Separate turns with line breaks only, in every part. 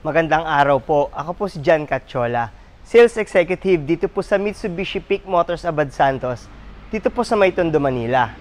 Magandang araw po. Ako po si John Cacciola, Sales Executive dito po sa Mitsubishi Peak Motors Abad Santos, dito po sa May Tondo, Manila.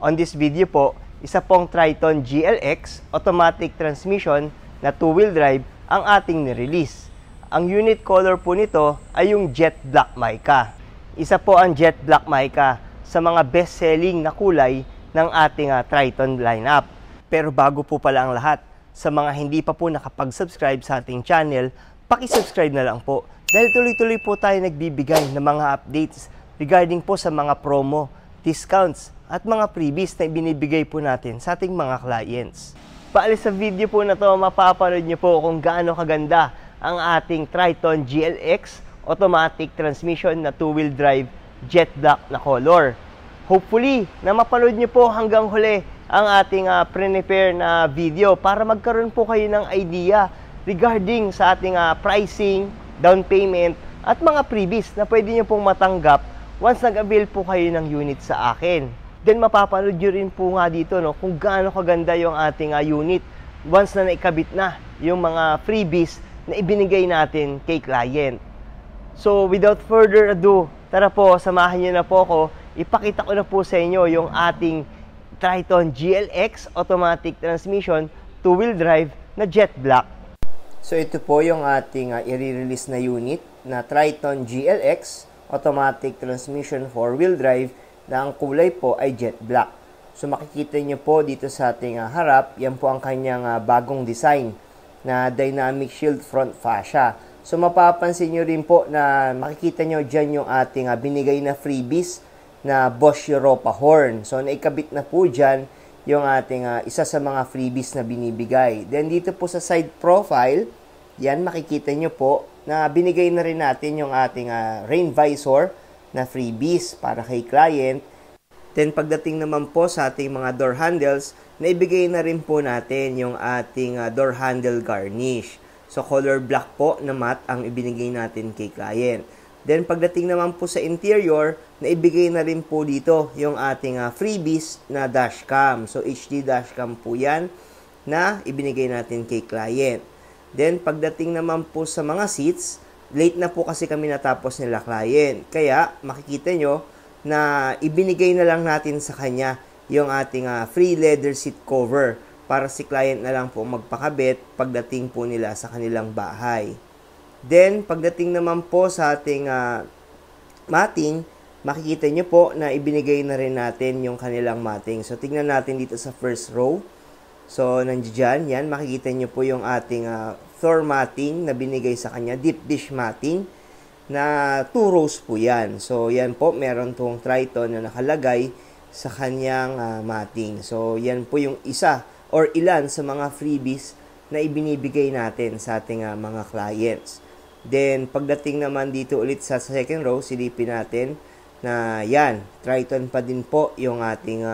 On this video po, isa pong Triton GLX automatic transmission na 2-wheel drive ang ating nirelease. Ang unit color po nito ay yung Jet Black Mica. Isa po ang Jet Black Mica sa mga best-selling na kulay ng ating Triton lineup. Pero bago po pala ang lahat, sa mga hindi pa po nakapag-subscribe sa ating channel, paki-subscribe na lang po. Dahil tuloy-tuloy po tayo nagbibigay ng mga updates regarding po sa mga promo, discounts, at mga freebies na binibigay po natin sa ating mga clients. Paalis sa video po na to, mapapanood nyo po kung gaano kaganda ang ating Triton GLX automatic transmission na 2-wheel drive jet black na color. Hopefully, na mapanood nyo po hanggang huli ang ating pre-prepare na video para magkaroon po kayo ng idea regarding sa ating pricing, down payment, at mga freebies na pwede nyo pong matanggap once nag-avail po kayo ng unit sa akin. Then mapapanood nyo rin po nga dito kung gaano kaganda yung ating unit once na naikabit na yung mga freebies na ibinigay natin kay client. So without further ado, tara po, samahan nyo na po ako. Ipakita ko na po sa inyo yung ating Triton GLX automatic transmission 2-wheel drive na jet black. So ito po yung ating i-release na unit na Triton GLX automatic transmission 4-wheel drive na ang kulay po ay jet black. So makikita nyo po dito sa ating harap, yan po ang kanyang bagong design na dynamic shield front fascia. So mapapansin nyo rin po na makikita nyo dyan yung ating binigay na freebies na Bosch Europa horn. So naikabit na po dyan yung ating isa sa mga freebies na binibigay. Then dito po sa side profile, yan makikita nyo po na binigay na rin natin yung ating rain visor na freebies para kay client. Then pagdating naman po sa ating mga door handles, naibigay na rin po natin yung ating door handle garnish. So color black po na matte ang ibinigay natin kay client. Then pagdating naman po sa interior, naibigay na rin po dito yung ating freebies na dashcam. So HD dashcam po yan na ibinigay natin kay client. Then pagdating naman po sa mga seats, late na po kasi kami natapos nila client. Kaya makikita nyo na ibinigay na lang natin sa kanya yung ating free leather seat cover para si client na lang po magpakabit pagdating po nila sa kanilang bahay. Then pagdating naman po sa ating matting, makikita nyo po na ibinigay na rin natin yung kanilang matting. So tingnan natin dito sa first row. So nandiyan, yan, makikita nyo po yung ating floor matting na binigay sa kanya, deep dish matting na 2 rows po yan. So yan po, meron tong Triton na nakalagay sa kanyang matting. So yan po yung isa or ilan sa mga freebies na ibinibigay natin sa ating mga clients. Then pagdating naman dito ulit sa second row, silipin natin na yan, Triton pa din po yung ating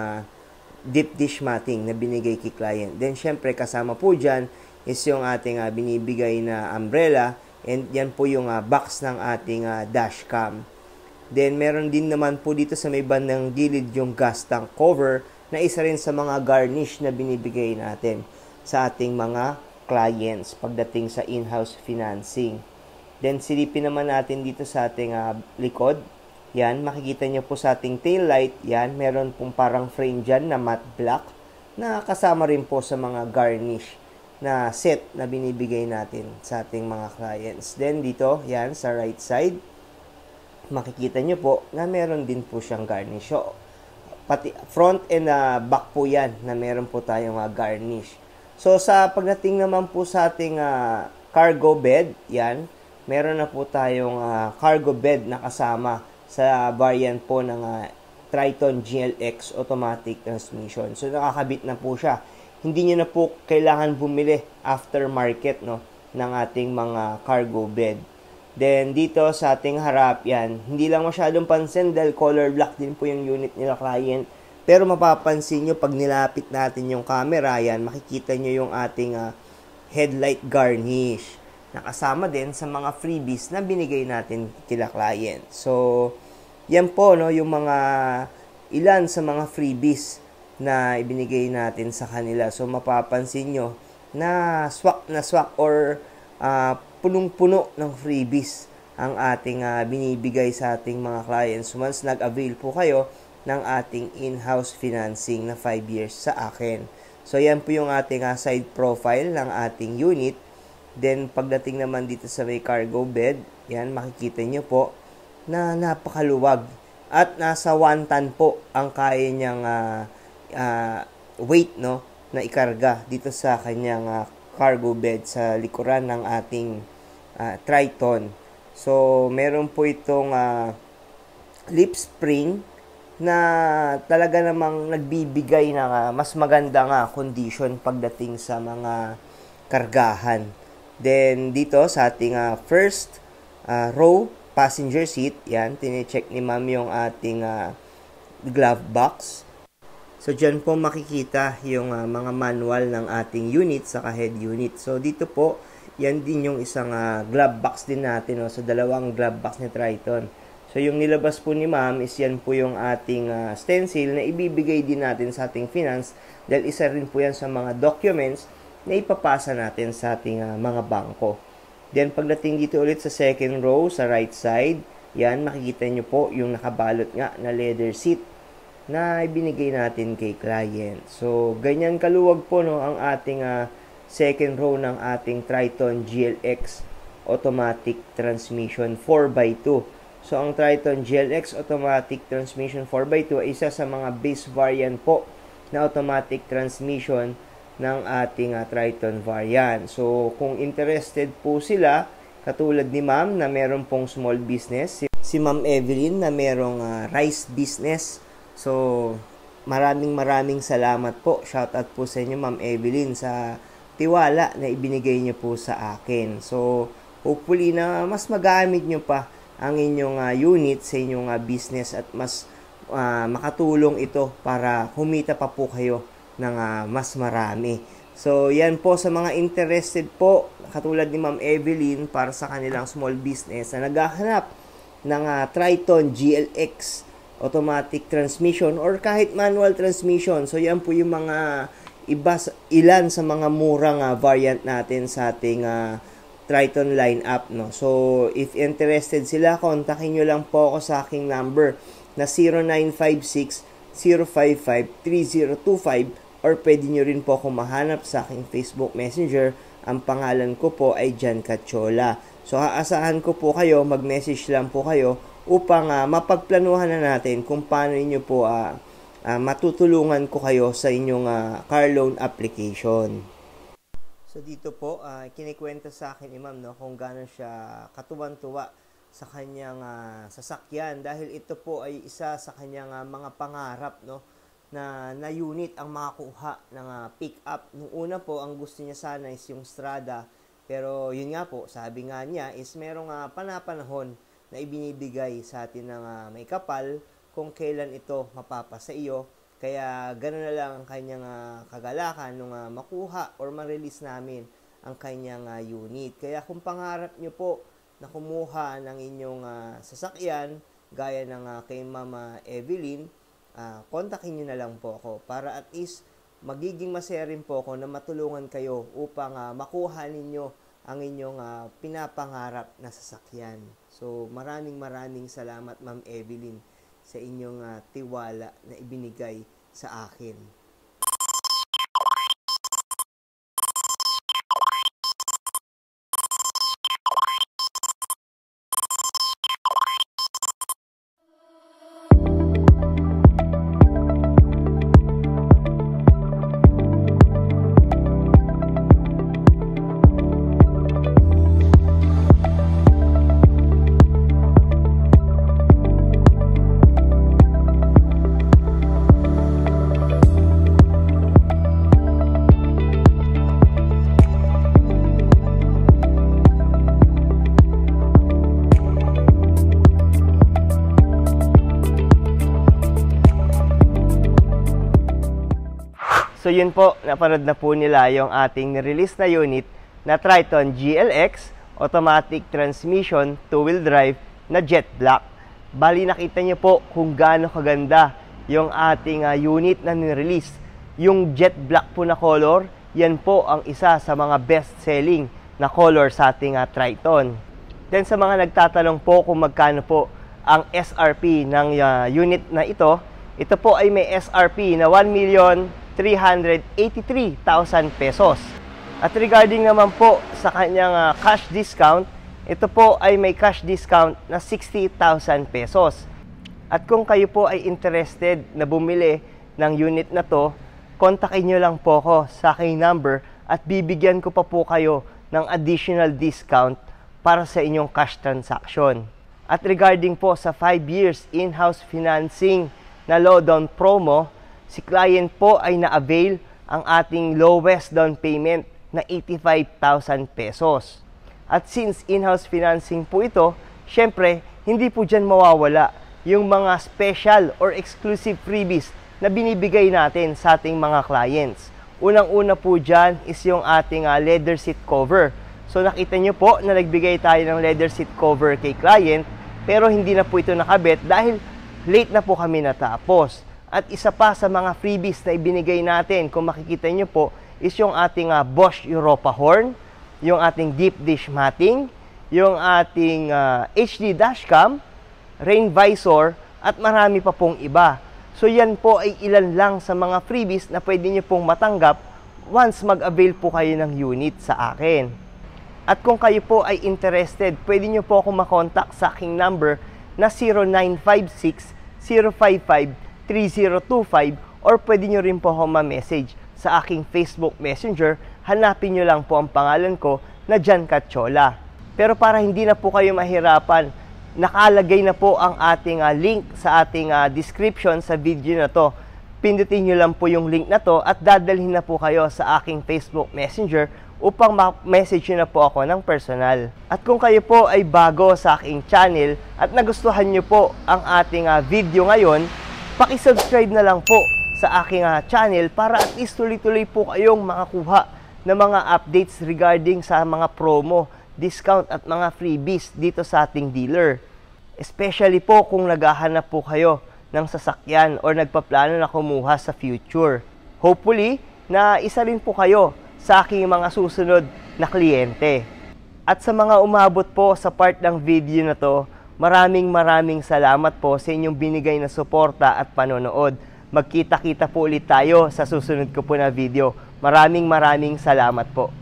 deep dish matting na binigay kay client. Then syempre kasama po dyan is yung ating binibigay na umbrella, and yan po yung box ng ating dashcam. Then meron din naman po dito sa may bandang gilid yung gas tank cover na isa rin sa mga garnish na binibigay natin sa ating mga clients pagdating sa in-house financing. Then silipin naman natin dito sa ating likod. Yan, makikita nyo po sa ating tail light, yan, meron pong parang frame dyan na matte black na kasama rin po sa mga garnish na set na binibigay natin sa ating mga clients. Then dito, yan, sa right side, makikita nyo po na meron din po siyang garnish. So, pati front and back po yan na meron po tayong garnish. So, sa pagdating naman po sa ating cargo bed, yan, meron na po tayong cargo bed na kasama sa variant po ng Triton GLX automatic transmission. So nakakabit na po siya. Hindi niyo na po kailangan bumili aftermarket ng ating mga cargo bed. Then dito sa ating harap, yan, hindi lang masyadong pansin dahil color black din po yung unit nila client. Pero mapapansin nyo pag nilapit natin yung camera, yan, makikita nyo yung ating headlight garnish. nakasama din sa mga freebies na binigay natin kila client. So, yan po, no, yung mga ilan sa mga freebies na ibinigay natin sa kanila. So, mapapansin nyo na swak or punong-puno ng freebies ang ating binibigay sa ating mga clients once nag-avail po kayo ng ating in-house financing na 5 years sa akin. So, yan po yung ating side profile ng ating unit. Then, pagdating naman dito sa may cargo bed, yan, makikita nyo po na napakaluwag. At nasa 1 ton po ang kaya niyang weight, no, na ikarga dito sa kanyang cargo bed sa likuran ng ating Triton. So, meron po itong lip spring na talaga namang nagbibigay ng mas maganda condition pagdating sa mga kargahan. Then, dito sa ating first row passenger seat, yan, tine-check ni ma'am yung ating glove box. So, dyan po makikita yung mga manual ng ating unit sa head unit. So, dito po, yan din yung isang glove box din natin. No? So, dalawang glove box ni Triton. So, yung nilabas po ni ma'am is yan po yung ating stencil na ibibigay din natin sa ating finance dahil isa rin po yan sa mga documents na ipapasa natin sa ating mga bangko. Then, pagdating dito ulit sa second row, sa right side, yan, makikita nyo po yung nakabalot nga na leather seat na ibinigay natin kay client. So, ganyan kaluwag po, no, ang ating second row ng ating Triton GLX automatic transmission 4x2. So, ang Triton GLX automatic transmission 4x2 ay isa sa mga base variant po na automatic transmission ng ating Triton variant. So, kung interested po sila, katulad ni ma'am na meron pong small business, si ma'am Evelyn na merong rice business. So, maraming salamat po. Shout out po sa inyo, ma'am Evelyn, sa tiwala na ibinigay niyo po sa akin. So, hopefully na mas magamit niyo pa ang inyong unit sa inyong business at mas makatulong ito para humita pa po kayo ng mas marami. So, yan po sa mga interested po, katulad ni Ma'am Evelyn, para sa kanilang small business na naghahanap ng Triton GLX automatic transmission or kahit manual transmission. So, yan po yung mga ilan sa mga murang variant natin sa ating Triton lineup, no. So, if interested sila, kontakin nyo lang po ako sa aking number na 0956-055-3025 or pwede nyo rin po ako mahanap sa aking Facebook Messenger. Ang pangalan ko po ay Jan Cachola. So, aasahan ko po kayo, mag-message lang po kayo upang mapagplanuhan na natin kung paano inyo po matutulungan ko kayo sa inyong car loan application. So, dito po, kinikwenta sa akin ni ma'am, no, kung gano'n siya katuwan-tuwa sa kanyang sasakyan dahil ito po ay isa sa kanyang mga pangarap, no, na unit ang makakuha ng pick-up. Nung una po, ang gusto niya sana is yung Strada, pero yun nga po, sabi nga niya is merong panapanahon na ibinibigay sa atin ng may kapal kung kailan ito mapapasa iyo. Kaya gano'n na lang ang kanyang kagalakan nung makuha or ma-release namin ang kanyang unit. Kaya kung pangarap nyo po na kumuha ng inyong sasakyan, gaya ng kay Mama Evelyn, kontakin nyo na lang po ako para at least magiging masaya rin po ako na matulungan kayo upang makuha ninyo ang inyong pinapangarap na sasakyan. So, maraming salamat, Ma'am Evelyn, sa inyong tiwala na ibinigay sa akin. So yun po, napanood na po nila yung ating nirelease na unit na Triton GLX automatic transmission, two-wheel drive na jet black. Bali nakita niyo po kung gaano kaganda yung ating unit na nirelease. Yung jet black po na color, yan po ang isa sa mga best-selling na color sa ating Triton. Then sa mga nagtatanong po kung magkano po ang SRP ng unit na ito po ay may SRP na 1,383,000 pesos. At regarding naman po sa kanyang cash discount, ito po ay may cash discount na 60,000 pesos. At kung kayo po ay interested na bumili ng unit na to, kontakin nyo lang po ako sa aking number at bibigyan ko pa po kayo ng additional discount para sa inyong cash transaction. At regarding po sa 5 years in-house financing na low down promo, si client po ay na-avail ang ating lowest down payment na 85,000 pesos. At since in-house financing po ito, syempre, hindi po dyan mawawala yung mga special or exclusive freebies na binibigay natin sa ating mga clients. Unang-una po dyan is yung ating leather seat cover. So nakita nyo po na nagbigay tayo ng leather seat cover kay client, pero hindi na po ito nakabit dahil late na po kami natapos. At isa pa sa mga freebies na ibinigay natin, kung makikita nyo po, is yung ating Bosch Europa horn, yung ating deep dish matting, yung ating HD dashcam, rain visor, at marami pa pong iba. So yan po ay ilan lang sa mga freebies na pwede nyo pong matanggap once mag-avail po kayo ng unit sa akin. At kung kayo po ay interested, pwede nyo po akong makontak sa aking number na 0956-055-3025 or pwede nyo rin po akong ma-message sa aking Facebook Messenger. Hanapin nyo lang po ang pangalan ko na Jan Cachola. Pero para hindi na po kayo mahirapan, nakalagay na po ang ating link sa ating description sa video na to. Pindutin nyo lang po yung link na to at dadalhin na po kayo sa aking Facebook Messenger upang ma-message nyo na po ako ng personal. At kung kayo po ay bago sa aking channel at nagustuhan nyo po ang ating video ngayon, paki-subscribe na lang po sa aking channel para at least tuloy-tuloy po kayong makakuha ng mga updates regarding sa mga promo, discount at mga freebies dito sa ating dealer. Especially po kung naghahanap po kayo ng sasakyan or nagpaplano na kumuha sa future. Hopefully, na isa rin po kayo sa aking mga susunod na kliyente. At sa mga umabot po sa part ng video na to, maraming salamat po sa inyong binigay na suporta at panonood. Magkita-kita po ulit tayo sa susunod ko po na video. Maraming salamat po.